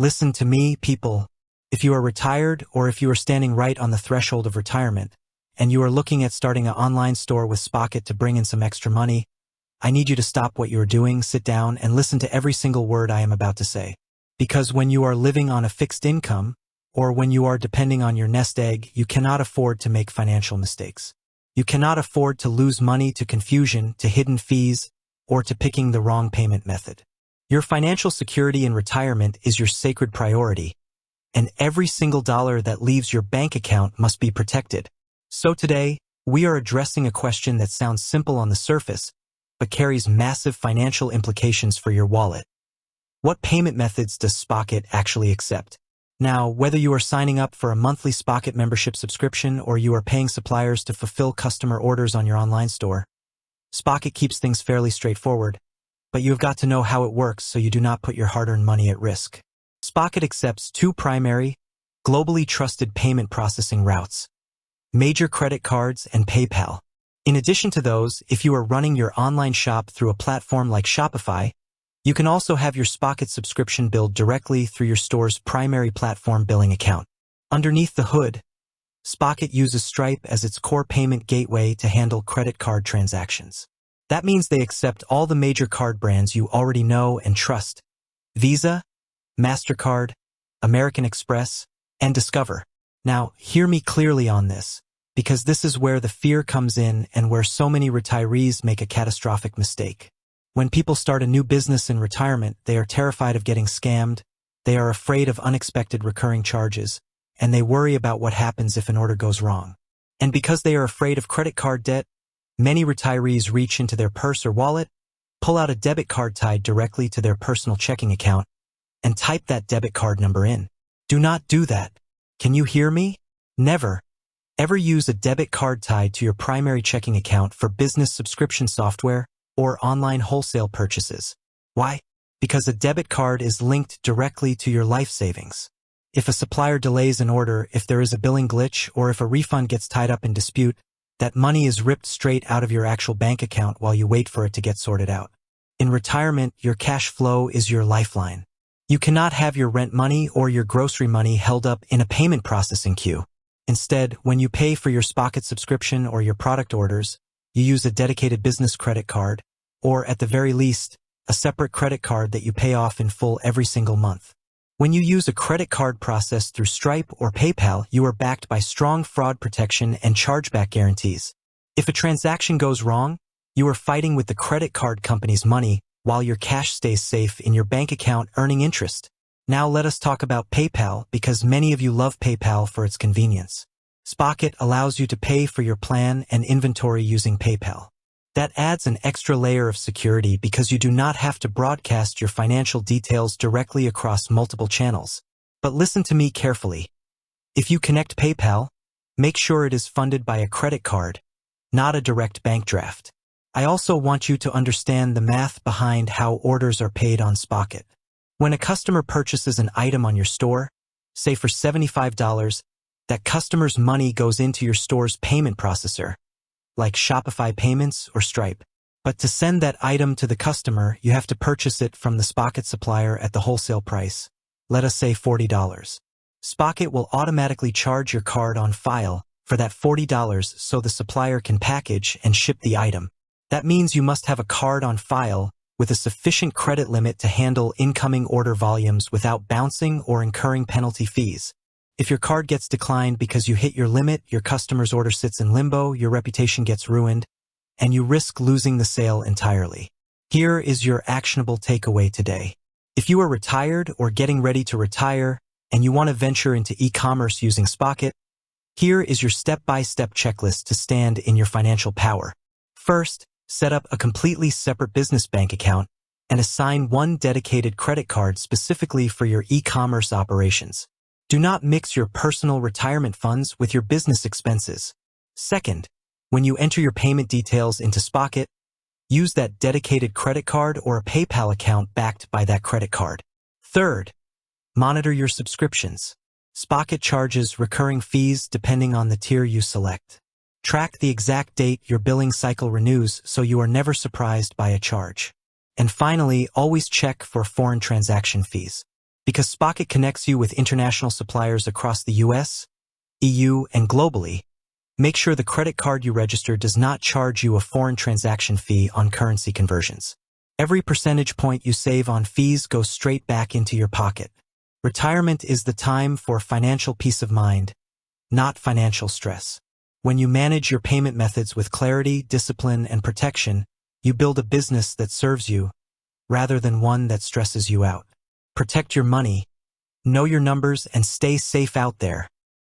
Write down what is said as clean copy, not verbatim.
Listen to me, people. If you are retired or if you are standing right on the threshold of retirement, and you are looking at starting an online store with Spocket to bring in some extra money, I need you to stop what you are doing, sit down, and listen to every single word I am about to say. Because when you are living on a fixed income, or when you are depending on your nest egg, you cannot afford to make financial mistakes. You cannot afford to lose money to confusion, to hidden fees, or to picking the wrong payment method. Your financial security in retirement is your sacred priority, and every single dollar that leaves your bank account must be protected. So today, we are addressing a question that sounds simple on the surface, but carries massive financial implications for your wallet. What payment methods does Spocket actually accept? Now, whether you are signing up for a monthly Spocket membership subscription or you are paying suppliers to fulfill customer orders on your online store, Spocket keeps things fairly straightforward, but you've got to know how it works so you do not put your hard-earned money at risk. Spocket accepts two primary, globally trusted payment processing routes: major credit cards and PayPal. In addition to those, if you are running your online shop through a platform like Shopify, you can also have your Spocket subscription billed directly through your store's primary platform billing account. Underneath the hood, Spocket uses Stripe as its core payment gateway to handle credit card transactions. That means they accept all the major card brands you already know and trust: Visa, MasterCard, American Express, and Discover. Now, hear me clearly on this, because this is where the fear comes in and where so many retirees make a catastrophic mistake. When people start a new business in retirement, they are terrified of getting scammed, they are afraid of unexpected recurring charges, and they worry about what happens if an order goes wrong. And because they are afraid of credit card debt, many retirees reach into their purse or wallet, pull out a debit card tied directly to their personal checking account, and type that debit card number in. Do not do that. Can you hear me? Never, ever use a debit card tied to your primary checking account for business subscription software or online wholesale purchases. Why? Because a debit card is linked directly to your life savings. If a supplier delays an order, if there is a billing glitch, or if a refund gets tied up in dispute, that money is ripped straight out of your actual bank account while you wait for it to get sorted out. In retirement, your cash flow is your lifeline. You cannot have your rent money or your grocery money held up in a payment processing queue. Instead, when you pay for your Spocket subscription or your product orders, you use a dedicated business credit card, or at the very least, a separate credit card that you pay off in full every single month. When you use a credit card processed through Stripe or PayPal, you are backed by strong fraud protection and chargeback guarantees. If a transaction goes wrong, you are fighting with the credit card company's money while your cash stays safe in your bank account earning interest. Now let us talk about PayPal, because many of you love PayPal for its convenience. Spocket allows you to pay for your plan and inventory using PayPal. That adds an extra layer of security because you do not have to broadcast your financial details directly across multiple channels. But listen to me carefully. If you connect PayPal, make sure it is funded by a credit card, not a direct bank draft. I also want you to understand the math behind how orders are paid on Spocket. When a customer purchases an item on your store, say for $75, that customer's money goes into your store's payment processor, like Shopify Payments or Stripe. But to send that item to the customer, you have to purchase it from the Spocket supplier at the wholesale price, let us say $40. Spocket will automatically charge your card on file for that $40 so the supplier can package and ship the item. That means you must have a card on file with a sufficient credit limit to handle incoming order volumes without bouncing or incurring penalty fees. If your card gets declined because you hit your limit, your customer's order sits in limbo, your reputation gets ruined, and you risk losing the sale entirely. Here is your actionable takeaway today. If you are retired or getting ready to retire and you want to venture into e-commerce using Spocket, here is your step-by-step checklist to stand in your financial power. First, set up a completely separate business bank account and assign one dedicated credit card specifically for your e-commerce operations. Do not mix your personal retirement funds with your business expenses. Second, when you enter your payment details into Spocket, use that dedicated credit card or a PayPal account backed by that credit card. Third, monitor your subscriptions. Spocket charges recurring fees depending on the tier you select. Track the exact date your billing cycle renews so you are never surprised by a charge. And finally, always check for foreign transaction fees. Because Spocket connects you with international suppliers across the US, EU, and globally, make sure the credit card you register does not charge you a foreign transaction fee on currency conversions. Every percentage point you save on fees goes straight back into your pocket. Retirement is the time for financial peace of mind, not financial stress. When you manage your payment methods with clarity, discipline, and protection, you build a business that serves you, rather than one that stresses you out. Protect your money, know your numbers, and stay safe out there.